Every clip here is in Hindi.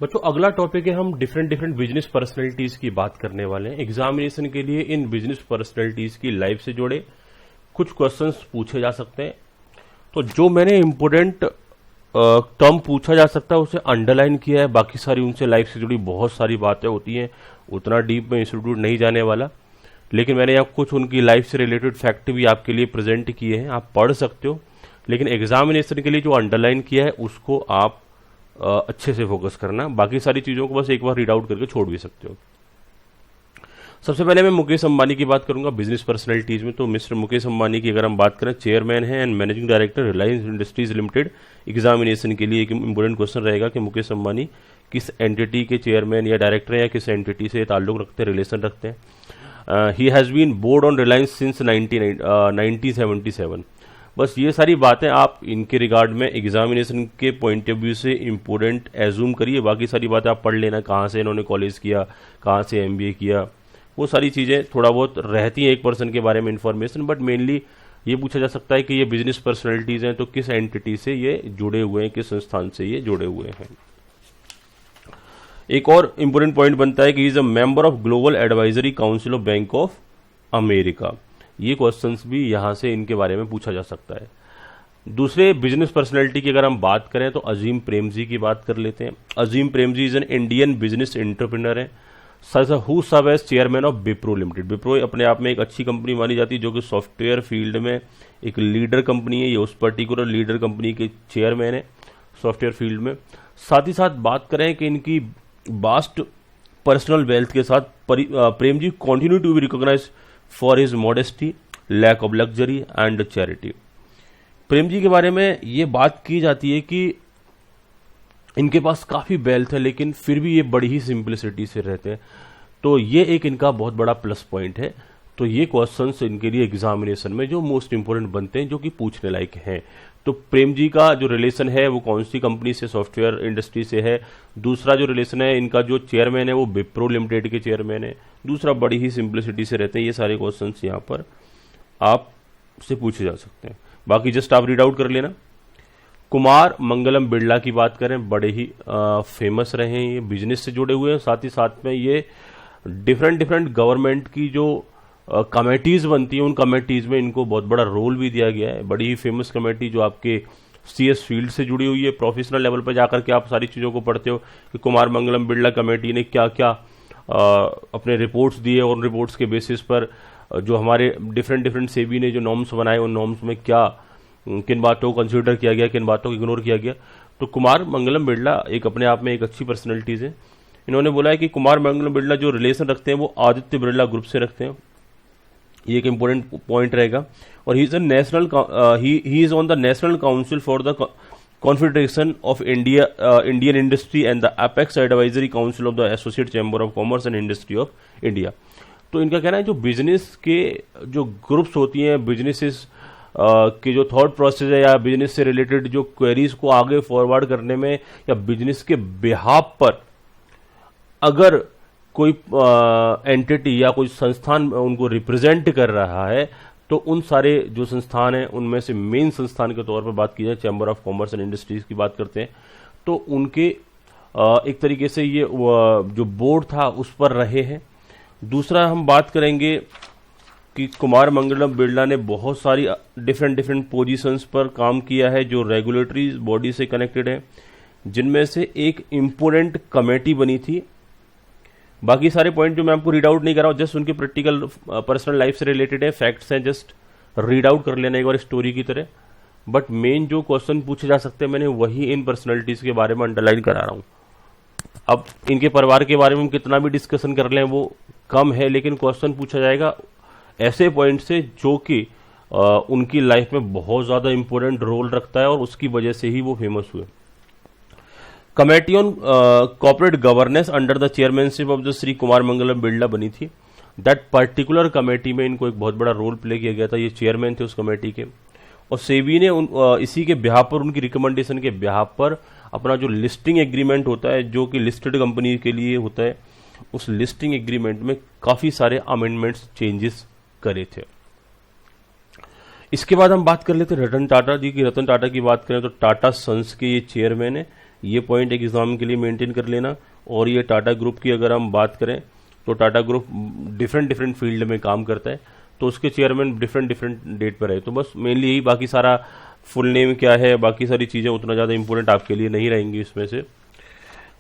बच्चों अगला टॉपिक है, हम डिफरेंट डिफरेंट बिजनेस पर्सनैलिटीज की बात करने वाले हैं। एग्जामिनेशन के लिए इन बिजनेस पर्सनैलिटीज की लाइफ से जुड़े कुछ क्वेश्चंस पूछे जा सकते हैं। तो जो मैंने इंपोर्टेंट टर्म पूछा जा सकता है उसे अंडरलाइन किया है, बाकी सारी उनसे लाइफ से जुड़ी बहुत सारी बातें होती हैं, उतना डीप में इंस्टीट्यूट नहीं जाने वाला, लेकिन मैंने यहाँ कुछ उनकी लाइफ से रिलेटेड फैक्ट भी आपके लिए प्रेजेंट किए हैं, आप पढ़ सकते हो। लेकिन एग्जामिनेशन के लिए जो अंडरलाइन किया है उसको आप अच्छे से फोकस करना, बाकी सारी चीज़ों को बस एक बार रीड आउट करके छोड़ भी सकते हो। सबसे पहले मैं मुकेश अंबानी की बात करूंगा बिजनेस पर्सनैलिटीज में। तो मिस्टर मुकेश अंबानी की अगर हम बात करें, चेयरमैन है and managing director Reliance industries limited. Examination के लिए एक इंपोर्टेंट क्वेश्चन रहेगा कि मुकेश अंबानी किस एंटिटी के चेयरमैन या डायरेक्टर हैं या किस एंटिटी से ताल्लुक रखते हैं, रिलेशन रखते हैं। He has been board on Reliance since 1977। बस ये सारी बातें आप इनके रिगार्ड में एग्जामिनेशन के पॉइंट ऑफ व्यू से इंपोर्टेंट एज्यूम करिए, बाकी सारी बातें आप पढ़ लेना, कहाँ से इन्होंने कॉलेज किया, कहाँ से एमबीए किया, वो सारी चीज़ें थोड़ा बहुत रहती हैं एक पर्सन के बारे में इंफॉर्मेशन। बट मेनली ये पूछा जा सकता है कि ये बिजनेस पर्सनैलिटीज़ हैं तो किस एंटिटी से ये जुड़े हुए हैं, किस संस्थान से ये जुड़े हुए हैं। एक और इंपोर्टेंट पॉइंट बनता है कि is a member of global advisory council of bank of America. ये क्वेश्चंस भी यहां से इनके बारे में पूछा जा सकता है। दूसरे बिजनेस पर्सनैलिटी की अगर हम बात करें तो अजीम प्रेमजी की बात कर लेते हैं। Azim Premji is an Indian business entrepreneur है, who serve as chairman of Wipro limited. Wipro अपने आप में एक अच्छी कंपनी मानी जाती है जो कि सॉफ्टवेयर फील्ड में एक लीडर कंपनी है। ये उस पर्टिकुलर लीडर कंपनी के चेयरमैन है सॉफ्टवेयर फील्ड में। साथ ही साथ बात करें कि इनकी वास्ट पर्सनल वेल्थ के साथ Prem ji continue to be recognise for his modesty, lack of luxury and charity. Prem ji के बारे में ये बात की जाती है कि इनके पास काफी वेल्थ है लेकिन फिर भी ये बड़ी ही सिंपलिसिटी से रहते हैं, तो ये एक इनका बहुत बड़ा प्लस पॉइंट है। तो ये क्वेश्चंस इनके लिए एग्जामिनेशन में जो मोस्ट इंपोर्टेंट बनते हैं, जो कि पूछने लायक हैं। तो प्रेम जी का जो रिलेशन है वो कौन सी कंपनी से, सॉफ्टवेयर इंडस्ट्री से है। दूसरा जो रिलेशन है इनका, जो चेयरमैन है वो विप्रो लिमिटेड के चेयरमैन है। दूसरा बड़ी ही सिंपलिसिटी से रहते हैं। ये सारे क्वेश्चंस यहाँ पर आपसे पूछे जा सकते हैं, बाकी जस्ट आप रीड आउट कर लेना। कुमार मंगलम बिरला की बात करें, बड़े ही फेमस रहे हैं, ये बिजनेस से जुड़े हुए हैं। साथ ही साथ में ये डिफरेंट गवर्नमेंट की जो कमेटीज बनती हैं उन कमेटीज में इनको बहुत बड़ा रोल भी दिया गया है। बड़ी ही फेमस कमेटी जो आपके सीएस फील्ड से जुड़ी हुई है, प्रोफेशनल लेवल पर जाकर के आप सारी चीज़ों को पढ़ते हो कि कुमार मंगलम बिरला कमेटी ने क्या क्या अपने रिपोर्ट्स दिए और उन रिपोर्ट्स के बेसिस पर जो हमारे डिफरेंट सेबी ने जो नॉर्म्स बनाए उन नॉर्म्स में क्या किन बातों को कंसिडर किया गया, किन बातों को इग्नोर किया गया। तो कुमार मंगलम बिरला एक अपने आप में एक अच्छी पर्सनैलिटीज है। इन्होंने बोला है कि कुमार मंगलम बिरला जो रिलेशन रखते हैं वो आदित्य बिरला ग्रुप से रखते हैं, ये एक इंपॉर्टेंट पॉइंट रहेगा। और he is on the national council for the confederation of Indian industry and the apex advisory council of the associate chamber of commerce and industry of India. तो इनका कहना है जो बिजनेस के जो ग्रुप्स होती हैं, बिजनेसेस के जो थॉट प्रोसेस है या बिजनेस से रिलेटेड जो क्वेरीज को आगे फॉरवर्ड करने में या बिजनेस के बिहाफ पर अगर कोई एंटिटी या कोई संस्थान उनको रिप्रेजेंट कर रहा है तो उन सारे जो संस्थान हैं उनमें से मेन संस्थान के तौर पर बात की जाए chamber of commerce and industries की बात करते हैं, तो उनके एक तरीके से ये जो बोर्ड था उस पर रहे हैं। दूसरा हम बात करेंगे कि कुमार मंगलम बिरला ने बहुत सारी डिफरेंट पोजीशंस पर काम किया है जो रेगुलेटरी बॉडी से कनेक्टेड है, जिनमें से एक इम्पोर्टेंट कमेटी बनी थी। बाकी सारे पॉइंट जो मैं आपको रीड आउट नहीं कर रहा हूं, जस्ट उनके प्रैक्टिकल पर्सनल लाइफ से रिलेटेड है, फैक्ट्स हैं, जस्ट रीड आउट कर लेना एक बार स्टोरी की तरह। बट मेन जो क्वेश्चन पूछे जा सकते हैं मैंने वही इन पर्सनैलिटीज के बारे में अंडरलाइन करा रहा हूं। अब इनके परिवार के बारे में हम कितना भी डिस्कशन कर लें वो कम है, लेकिन क्वेश्चन पूछा जाएगा ऐसे पॉइंट से जो कि उनकी लाइफ में बहुत ज्यादा इंपॉर्टेंट रोल रखता है और उसकी वजह से ही वो फेमस हुए। Committee on corporate governance under the chairmanship of the Shri Kumar Mangalam Birla बनी थी। दैट पर्टिकुलर कमेटी में इनको एक बहुत बड़ा रोल प्ले किया गया था, ये चेयरमैन थे उस कमेटी के। और सेबी ने इसी के बिहाफ पर, उनकी रिकमेंडेशन के बिहाफ पर अपना जो लिस्टिंग एग्रीमेंट होता है जो कि लिस्टेड कंपनी के लिए होता है, उस लिस्टिंग एग्रीमेंट में काफी सारे अमेंडमेंट्स, चेंजेस करे थे। इसके बाद हम बात कर लेते हैं रतन टाटा जी की। रतन टाटा की बात करें तो टाटा सन्स के ये चेयरमैन है। ये पॉइंट एक एग्जाम के लिए मेंटेन कर लेना। और ये टाटा ग्रुप की अगर हम बात करें तो Tata group different different field में काम करता है, तो उसके चेयरमैन डिफरेंट डिफरेंट डेट पर है। तो बस मेनली यही, बाकी सारा फुल नेम क्या है, बाकी सारी चीज़ें उतना ज़्यादा इंपॉर्टेंट आपके लिए नहीं रहेंगी इसमें से।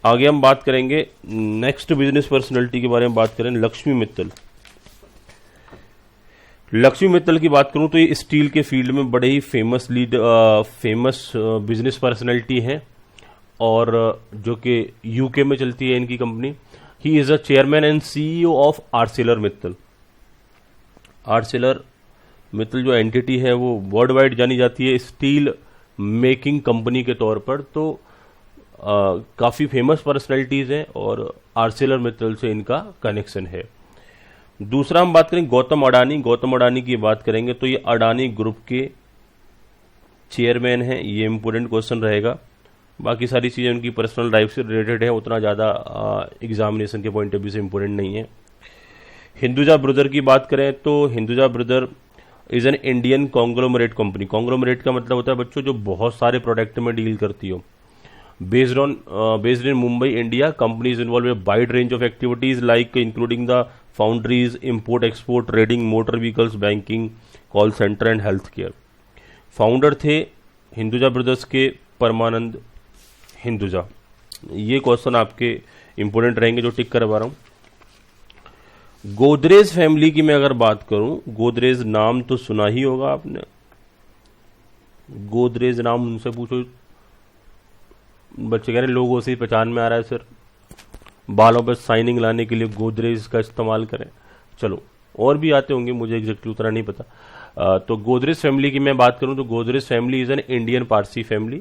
आगे हम बात करेंगे नेक्स्ट बिजनेस पर्सनैलिटी के बारे में बात करें, लक्ष्मी मित्तल। लक्ष्मी मित्तल की बात करूं तो ये स्टील के फील्ड में बड़े ही फेमस बिजनेस पर्सनैलिटी हैं, और जो कि यूके में चलती है इनकी company. He is a chairman and CEO of Arcelor Mittal. Arcelor Mittal जो एंटिटी है वो वर्ल्ड वाइड जानी जाती है स्टील मेकिंग कंपनी के तौर पर। तो काफ़ी फेमस पर्सनैलिटीज़ हैं और आर्सेलर मित्तल से इनका कनेक्शन है। दूसरा हम बात करें गौतम अडानी। गौतम अडानी की बात करेंगे तो ये अडानी ग्रुप के चेयरमैन हैं, ये इंपॉर्टेंट क्वेश्चन रहेगा। बाकी सारी चीज़ें उनकी पर्सनल लाइफ से रिलेटेड है, उतना ज़्यादा एग्जामिनेशन के पॉइंट ऑफ व्यू से इंपॉर्टेंट नहीं है। हिंदुजा ब्रदर की बात करें तो Hinduja brother is an Indian conglomerate company. Conglomerate का मतलब होता है बच्चों जो बहुत सारे प्रोडक्ट में डील करती हो। based in Mumbai, India, company is involved in a wide range of activities like including the foundries, import, export, trading, motor vehicles, banking, call center and healthcare. Founder थे हिंदुजा ब्रदर्स के परमानंद हिंदुजा। ये क्वेश्चन आपके इंपोर्टेंट रहेंगे जो टिक करवा रहा हूं। गोदरेज फैमिली की मैं अगर बात करूं, गोदरेज नाम तो सुना ही होगा आपने। गोदरेज नाम उनसे पूछो, बच्चे कह रहे हैं लोगों से ही पहचान में आ रहा है सर, बालों पर शाइनिंग लाने के लिए गोदरेज का इस्तेमाल करें। चलो और भी आते होंगे, मुझे एग्जैक्टली उतना नहीं पता। तो गोदरेज फैमिली की मैं बात करूं तो Godrej family is an Indian Parsi family,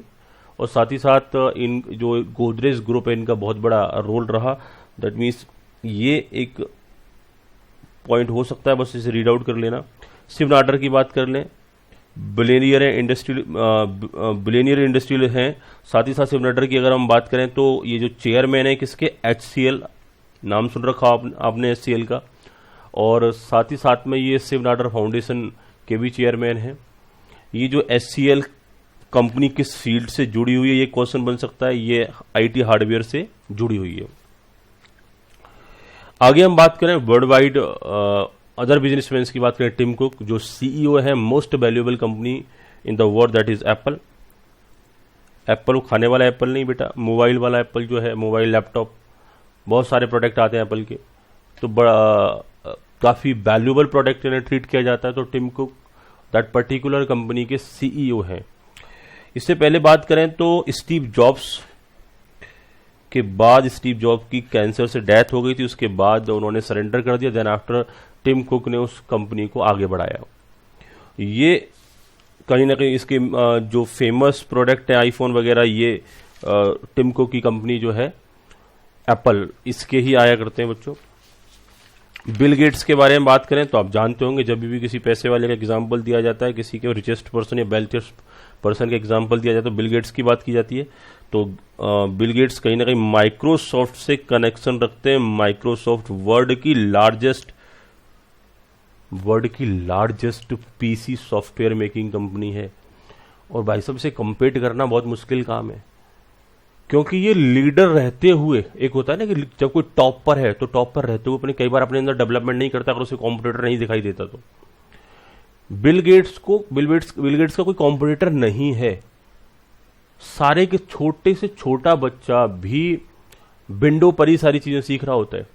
और साथ ही साथ इन जो गोदरेज ग्रुप है इनका बहुत बड़ा रोल रहा। दैट मीन्स ये एक पॉइंट हो सकता है, बस इसे रीड आउट कर लेना। शिव नाडर की बात कर लें, बिलियनियर इंडस्ट्रियल हैं। साथ ही साथ शिव नाडर की अगर हम बात करें तो ये जो चेयरमैन है किसके, HCL, नाम सुन रखा आपने HCL का, और साथ ही साथ में ये शिव नाडर फाउंडेशन के भी चेयरमैन हैं। ये जो HCL कंपनी किस फील्ड से जुड़ी हुई है ये क्वेश्चन बन सकता है, ये IT हार्डवेयर से जुड़ी हुई है। आगे हम बात करें वर्ल्ड वाइड अदर बिजनेसमैन की बात करें, टिम कुक जो CEO है most valuable company in the world, that is Apple. Apple खाने वाला एप्पल नहीं बेटा, मोबाइल वाला एप्पल जो है, मोबाइल लैपटॉप बहुत सारे प्रोडक्ट आते हैं एप्पल के, तो बड़ा काफ़ी वैल्यूएबल प्रोडक्ट इन्हें ट्रीट किया जाता है। तो Tim Cook that particular company के CEO हैं। इससे पहले बात करें तो स्टीव जॉब्स के बाद, स्टीव जॉब की कैंसर से डेथ हो गई थी, उसके बाद उन्होंने सरेंडर कर दिया। देन आफ्टर टिम कुक ने उस कंपनी को आगे बढ़ाया। ये कहीं ना कहीं इसके जो फेमस प्रोडक्ट है आईफोन वगैरह, ये टिम कुक की कंपनी जो है एप्पल, इसके ही आया करते हैं बच्चों। बिल गेट्स के बारे में बात करें तो आप जानते होंगे जब भी किसी पैसे वाले का एग्जाम्पल दिया जाता है, किसी के रिचेस्ट पर्सन या वेल्थिएस्ट पर्सन का एग्जाम्पल दिया जाता है तो बिल गेट्स की बात की जाती है। तो बिल गेट्स कहीं ना कहीं माइक्रोसॉफ्ट से कनेक्शन रखते हैं। माइक्रोसॉफ्ट वर्ल्ड की largest PC software making company है, और भाई साहब से कंपेट करना बहुत मुश्किल काम है, क्योंकि ये लीडर रहते हुए, एक होता है ना कि जब कोई टॉप पर है तो टॉप पर रहते हुए अपने कई बार अपने अंदर डेवलपमेंट नहीं करता अगर उसे कॉम्पिटिटर नहीं दिखाई देता। तो बिल गेट्स का कोई कॉम्पिटिटर नहीं है। सारे के छोटे से छोटा बच्चा भी विंडो पर ही सारी चीजें सीख रहा होता है।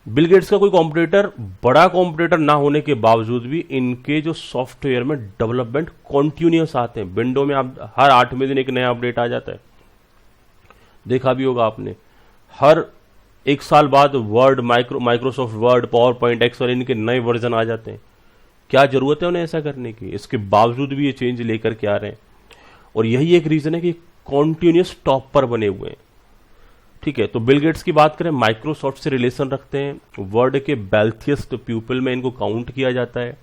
बिल गेट्स का कोई कॉम्पिटिटर, बड़ा कॉम्पिटिटर ना होने के बावजूद भी इनके जो सॉफ्टवेयर में डेवलपमेंट कॉन्टिन्यूस आते हैं। विंडो में आप हर 8वें दिन एक नया अपडेट आ जाता है, देखा भी होगा आपने। हर 1 साल बाद word, Microsoft Word, PowerPoint, Excel, इनके नए वर्जन आ जाते हैं। क्या जरूरत है उन्हें ऐसा करने की? इसके बावजूद भी ये चेंज लेकर के आ रहे हैं, और यही एक रीजन है कि कॉन्टिन्यूस टॉप पर बने हुए हैं। ठीक है, तो बिल गेट्स की बात करें, माइक्रोसॉफ्ट से रिलेशन रखते हैं, वर्ल्ड के वेल्थिएस्ट पीपल में इनको काउंट किया जाता है।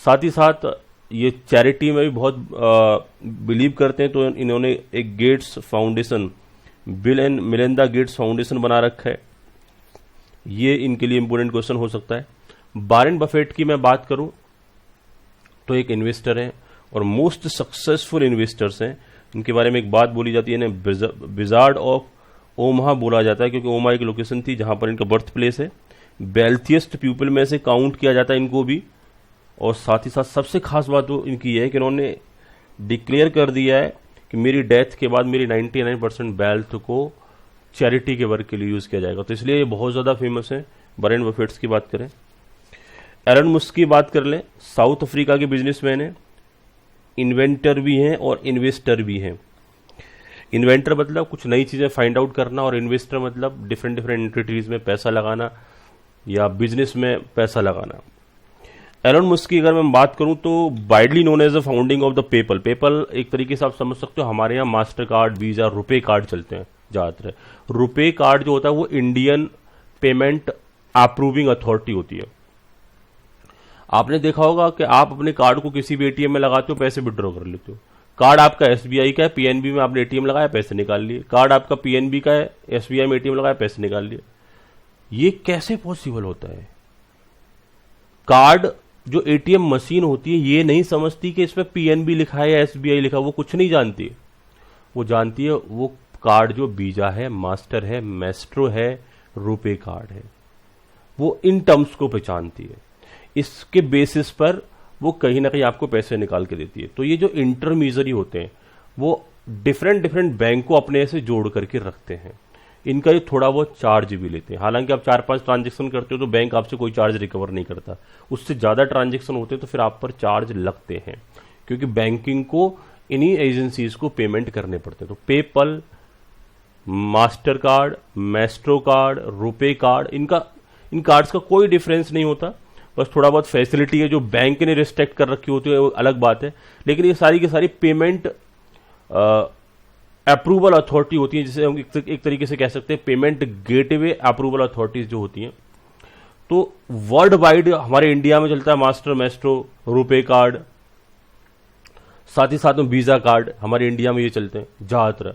साथ ही साथ ये चैरिटी में भी बहुत बिलीव करते हैं, तो इन्होंने एक Gates foundation, Bill and Melinda Gates foundation बना रखा है। ये इनके लिए इंपोर्टेंट क्वेश्चन हो सकता है। वॉरेन बफेट की मैं बात करूं तो एक इन्वेस्टर हैं और मोस्ट सक्सेसफुल इन्वेस्टर्स हैं। इनके बारे में एक बात बोली जाती है, इन्हें विजार्ड ऑफ ओमाहा बोला जाता है, क्योंकि ओमाहा एक लोकेशन थी जहां पर इनका बर्थ प्लेस है। वेल्थिएस्ट पीपल में से काउंट किया जाता है इनको भी। और साथ ही साथ सबसे खास बात तो इनकी है कि इन्होंने डिक्लेयर कर दिया है कि मेरी डेथ के बाद मेरी 99% वेल्थ को चैरिटी के वर्क के लिए यूज किया जाएगा। तो इसलिए ये बहुत ज्यादा फेमस है। वॉरेन बफेट्स की बात करें, एलन मस्क की बात कर लें, साउथ अफ्रीका के बिजनेसमैन है, इन्वेंटर भी हैं और इन्वेस्टर भी हैं। इन्वेंटर मतलब कुछ नई चीजें फाइंड आउट करना, और इन्वेस्टर मतलब डिफरेंट डिफरेंट एंटिटीज में पैसा लगाना या बिजनेस में पैसा लगाना। एलन मस्क की अगर मैं बात करूं तो widely known as the founding of the PayPal. PayPal एक तरीके से आप समझ सकते हो, हमारे यहाँ Mastercard, Visa, RuPay card चलते हैं ज्यादातर। रुपे कार्ड जो होता है वो इंडियन पेमेंट अप्रूविंग अथॉरिटी होती है। आपने देखा होगा कि आप अपने कार्ड को किसी भी एटीएम में लगाते हो, पैसे विड्रॉ कर लेते हो। कार्ड आपका एसबीआई का है, पीएनबी में आपने एटीएम लगाया, पैसे निकाल लिए। कार्ड आपका पीएनबी का है, एसबीआई में एटीएम लगाया, पैसे निकाल लिए। ये कैसे पॉसिबल होता है? कार्ड जो एटीएम मशीन होती है ये नहीं समझती कि इसमें पीएनबी लिखा है या एसबीआई लिखा है, वो कुछ नहीं जानती। वो जानती है वो कार्ड जो वीजा है, मास्टर है, मैस्ट्रो है, रुपे कार्ड है, वो इन टर्म्स को पहचानती है। इसके बेसिस पर वो कहीं ना कहीं आपको पैसे निकाल के देती है। तो ये जो इंटरमीडियरी होते हैं वो डिफरेंट डिफरेंट बैंक को अपने से जोड़ करके रखते हैं। इनका ये थोड़ा बहुत चार्ज भी लेते हैं। हालांकि आप 4-5 ट्रांजेक्शन करते हो तो बैंक आपसे कोई चार्ज रिकवर नहीं करता। उससे ज्यादा ट्रांजेक्शन होते हैं तो फिर आप पर चार्ज लगते हैं, क्योंकि बैंकिंग को इन्हीं एजेंसीज को पेमेंट करने पड़ते हैं। तो PayPal, master card, Maestro card, RuPay card, इन कार्ड्स का कोई डिफरेंस नहीं होता। बस थोड़ा बहुत फैसिलिटी है जो बैंक ने रिस्ट्रिक्ट कर रखी होती है, वो अलग बात है। लेकिन ये सारी की सारी पेमेंट अप्रूवल अथॉरिटी होती है, जिसे हम एक तरीके से कह सकते हैं पेमेंट गेटवे अप्रूवल अथॉरिटीज जो होती हैं। तो वर्ल्ड वाइड हमारे इंडिया में चलता है मास्टर, मैस्ट्रो, रुपे कार्ड, साथ ही साथ में वीजा कार्ड हमारे इंडिया में ये चलते हैं ज्यादातर।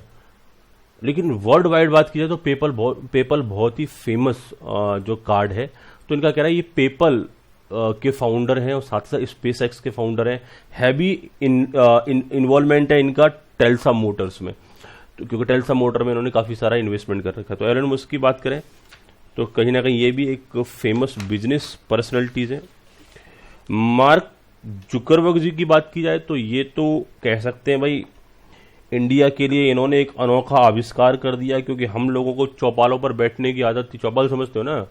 लेकिन वर्ल्ड वाइड बात की जाए तो पेपल बहुत ही फेमस जो कार्ड है। तो इनका कह रहा है ये पेपल के फाउंडर हैं और साथ ही साथ स्पेस एक्स के फाउंडर हैं। हैवी इन्वॉल्वमेंट है इनका टेल्सा मोटर्स में, तो क्योंकि टेल्सा मोटर में इन्होंने काफी सारा इन्वेस्टमेंट कर रखा है। तो एलन मस्क की बात करें तो कहीं ना कहीं ये भी एक फेमस बिजनेस पर्सनैलिटीज है। मार्क जुकरबर्ग जी की बात की जाए तो ये तो कह सकते हैं भाई इंडिया के लिए इन्होंने एक अनोखा आविष्कार कर दिया, क्योंकि हम लोगों को चौपालों पर बैठने की आदत थी। चौपाल समझते हो ना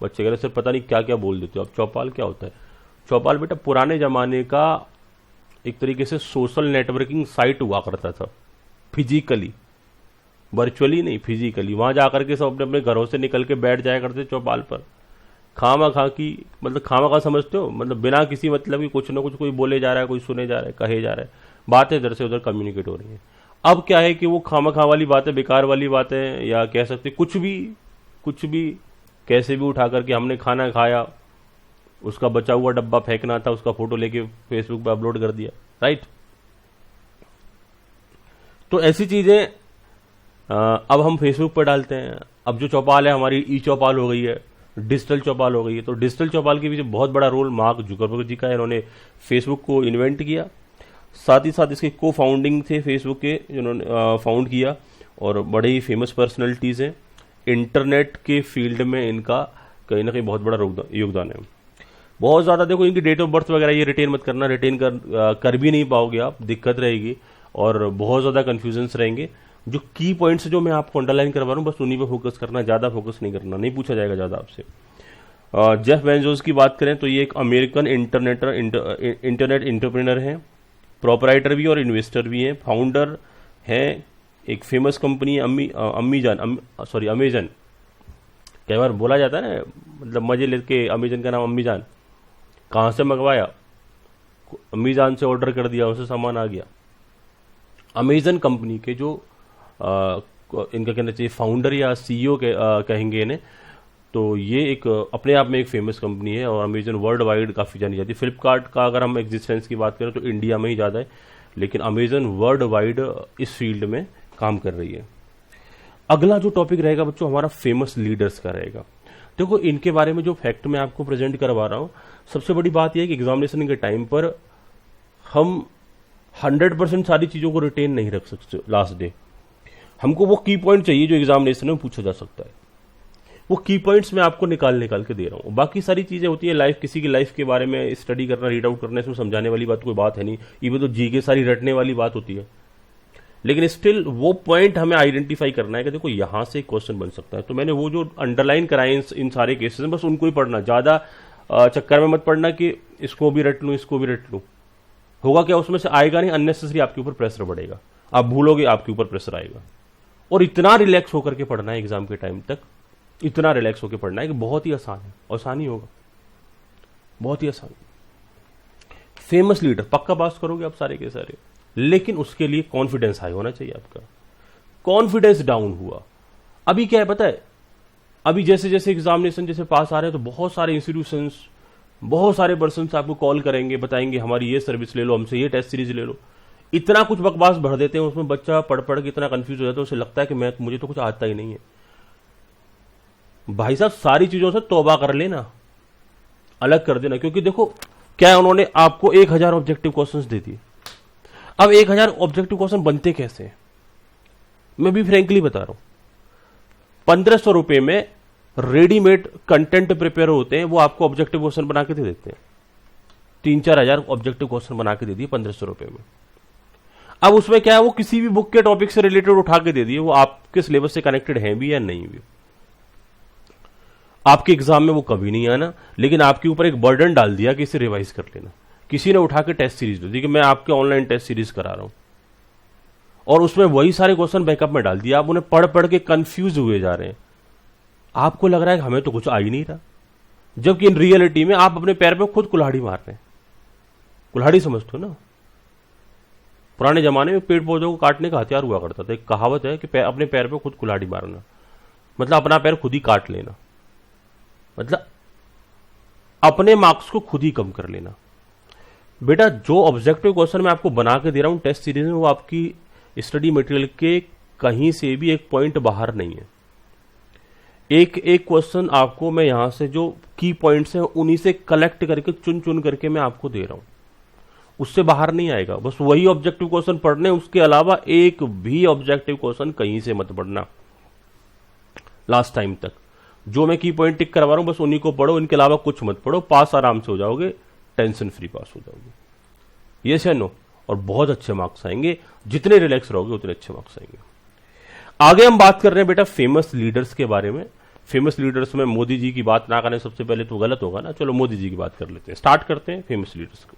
बच्चे? कह रहे सर पता नहीं क्या क्या बोल देते हो आप। चौपाल क्या होता है? चौपाल बेटा पुराने जमाने का एक तरीके से सोशल नेटवर्किंग साइट हुआ करता था, फिजिकली, वर्चुअली नहीं, फिजिकली। वहां जाकर के सब अपने अपने घरों से निकल के बैठ जाया करते चौपाल पर। खामा खा की मतलब खामा खा समझते हो, मतलब बिना किसी मतलब की कुछ ना कुछ कोई बोले जा रहा है, कोई सुने जा रहा है, कहे जा रहा है, बातें इधर से उधर कम्युनिकेट हो रही हैं। अब क्या है कि वो खामा खा वाली बातें, बेकार वाली बातें, या कह सकते कुछ भी कैसे भी उठा करके हमने खाना खाया, उसका बचा हुआ डब्बा फेंकना था, उसका फोटो लेके फेसबुक पर अपलोड कर दिया, राइट? तो ऐसी चीजें अब हम फेसबुक पर डालते हैं। अब जो चौपाल है हमारी ई चौपाल हो गई है, डिजिटल चौपाल हो गई है। तो डिजिटल चौपाल के पीछे बहुत बड़ा रोल मार्क जुकरबर्ग जी का है। इन्होंने फेसबुक को इन्वेंट किया, साथ ही साथ इसके को फाउंडिंग थे फेसबुक के, जिन्होंने फाउंड किया, और बड़े ही फेमस पर्सनैलिटीज हैं। इंटरनेट के फील्ड में इनका कहीं ना कहीं बहुत बड़ा योगदान है। बहुत ज्यादा देखो इनकी डेट ऑफ बर्थ वगैरह ये रिटेन मत करना, रिटेन कर भी नहीं पाओगे आप, दिक्कत रहेगी और बहुत ज्यादा कंफ्यूजन्स रहेंगे। जो की पॉइंट्स जो मैं आपको अंडरलाइन करवा रहा हूँ बस उन्हीं पे फोकस करना, ज्यादा फोकस नहीं करना, नहीं पूछा जाएगा ज्यादा आपसे। जेफ बेजोस की बात करें तो ये एक अमेरिकन इंटरनेट एंटरप्रेन्योर हैं, प्रोपराइटर भी और इन्वेस्टर भी हैं, फाउंडर हैं एक फेमस कंपनी अमेजन। कई बार बोला जाता है ना, मतलब मजे लेके अमेजन का नाम अम्मीजान। कहां से मंगवाया? अमेजन से ऑर्डर कर दिया, उसे सामान आ गया। अमेजन कंपनी के जो इनका कहना चाहिए फाउंडर या सीईओ कहेंगे इन्हें, तो ये एक अपने आप में एक फेमस कंपनी है और अमेजन वर्ल्ड वाइड काफी जानी जाती है। फ्लिपकार्ट का अगर हम एग्जिस्टेंस की बात करें तो इंडिया में ही ज्यादा है, लेकिन अमेजन वर्ल्ड वाइड इस फील्ड में काम कर रही है। अगला जो टॉपिक रहेगा बच्चों हमारा फेमस लीडर्स का रहेगा। देखो इनके बारे में जो फैक्ट मैं आपको प्रेजेंट करवा रहा हूं, सबसे बड़ी बात यह है कि एग्जामिनेशन के टाइम पर हम 100% सारी चीजों को रिटेन नहीं रख सकते लास्ट डे। हमको वो की पॉइंट चाहिए जो एग्जामिनेशन में पूछा जा सकता है। वो की पॉइंट्स मैं आपको निकाल के दे रहा हूं। बाकी सारी चीजें होती है लाइफ, किसी की लाइफ के बारे में स्टडी करना, रीड आउट करना, इसमें समझाने वाली बात कोई बात है नहीं। इवन तो जीके सारी रटने वाली बात होती है, लेकिन स्टिल वो पॉइंट हमें आइडेंटिफाई करना है कि देखो यहां से क्वेश्चन बन सकता है। तो मैंने वो जो अंडरलाइन कराए इन सारे केसेस में, बस उनको ही पढ़ना, ज्यादा चक्कर में मत पढ़ना कि इसको भी रट लूं इसको भी रट लूं। होगा क्या, उसमें से आएगा नहीं, अननेसेसरी आपके ऊपर प्रेशर बढ़ेगा, आप भूलोगे, आपके ऊपर प्रेशर आएगा। और इतना रिलैक्स होकर के पढ़ना है एग्जाम के टाइम तक, इतना रिलैक्स होकर पढ़ना है कि बहुत ही आसान है, आसानी होगा, बहुत ही आसान। फेमस लीडर पक्का पास करोगे आप सारे के सारे, लेकिन उसके लिए कॉन्फिडेंस हाई होना चाहिए आपका। कॉन्फिडेंस डाउन हुआ, अभी क्या है पता है, अभी जैसे जैसे एग्जामिनेशन जैसे पास आ रहे हैं तो बहुत सारे इंस्टीट्यूशंस, बहुत सारे पर्सन आपको कॉल करेंगे, बताएंगे हमारी ये सर्विस ले लो, हमसे ये टेस्ट सीरीज ले लो। इतना कुछ बकवास भर देते हैं उसमें, बच्चा पढ़ पढ़ के इतना कंफ्यूज हो जाता है, उसे लगता है कि मुझे तो कुछ आता ही नहीं है। भाई साहब सारी चीजों से तौबा कर लेना, अलग कर देना, क्योंकि देखो क्या है, उन्होंने आपको 1000 ऑब्जेक्टिव क्वेश्चंस दे दिए। अब 1000 ऑब्जेक्टिव क्वेश्चन बनते कैसे हैं, मैं भी फ्रेंकली बता रहा हूं। 1500 रुपए में रेडीमेड कंटेंट प्रिपेयर होते हैं, वो आपको ऑब्जेक्टिव क्वेश्चन बना के दे देते हैं। 3-4 हजार ऑब्जेक्टिव क्वेश्चन बना के दे दिए 1500 रुपए में। अब उसमें क्या है, वो किसी भी बुक के टॉपिक से रिलेटेड उठा के दे दिए, वो आपके सिलेबस से कनेक्टेड है भी या नहीं भी। आपके एग्जाम में वो कभी नहीं आना, लेकिन आपके ऊपर एक बर्डन डाल दिया कि इसे रिवाइज कर लेना। किसी ने उठा के टेस्ट सीरीज दे दी कि मैं आपके ऑनलाइन टेस्ट सीरीज करा रहा हूं, और उसमें वही सारे क्वेश्चन बैकअप में डाल दिया। आप उन्हें पढ़ पढ़ के कंफ्यूज हुए जा रहे हैं, आपको लग रहा है कि हमें तो कुछ आ ही नहीं रहा, जबकि इन रियलिटी में आप अपने पैर पे खुद कुल्हाड़ी मार रहे हैं। कुल्हाड़ी समझते हो ना, पुराने जमाने में पेड़ पौधों को काटने का हथियार हुआ करता था। एक कहावत है कि अपने पैर पे खुद कुल्हाड़ी मारना, मतलब अपना पैर खुद ही काट लेना, मतलब अपने मार्क्स को खुद ही कम कर लेना। बेटा जो ऑब्जेक्टिव क्वेश्चन मैं आपको बना के दे रहा हूं टेस्ट सीरीज में, वो आपकी स्टडी मटेरियल के कहीं से भी एक पॉइंट बाहर नहीं है। एक एक क्वेश्चन आपको मैं यहां से जो की पॉइंट्स हैं उन्हीं से कलेक्ट करके चुन चुन करके मैं आपको दे रहा हूं, उससे बाहर नहीं आएगा। बस वही ऑब्जेक्टिव क्वेश्चन पढ़ने, उसके अलावा एक भी ऑब्जेक्टिव क्वेश्चन कहीं से मत पढ़ना। लास्ट टाइम तक जो मैं की पॉइंट टिक करवा रहा हूं बस उन्हीं को पढ़ो, इनके अलावा कुछ मत पढ़ो। पास आराम से हो जाओगे, टेंशन फ्री पास हो जाओगे। ये से नो, और बहुत अच्छे मार्क्स आएंगे। जितने रिलैक्स रहोगे उतने अच्छे मार्क्स आएंगे। आगे हम बात कर रहे हैं बेटा फेमस लीडर्स के बारे में। फेमस लीडर्स में मोदी जी की बात ना करें सबसे पहले तो गलत होगा ना, चलो मोदी जी की बात कर लेते हैं। स्टार्ट करते हैं फेमस लीडर्स को।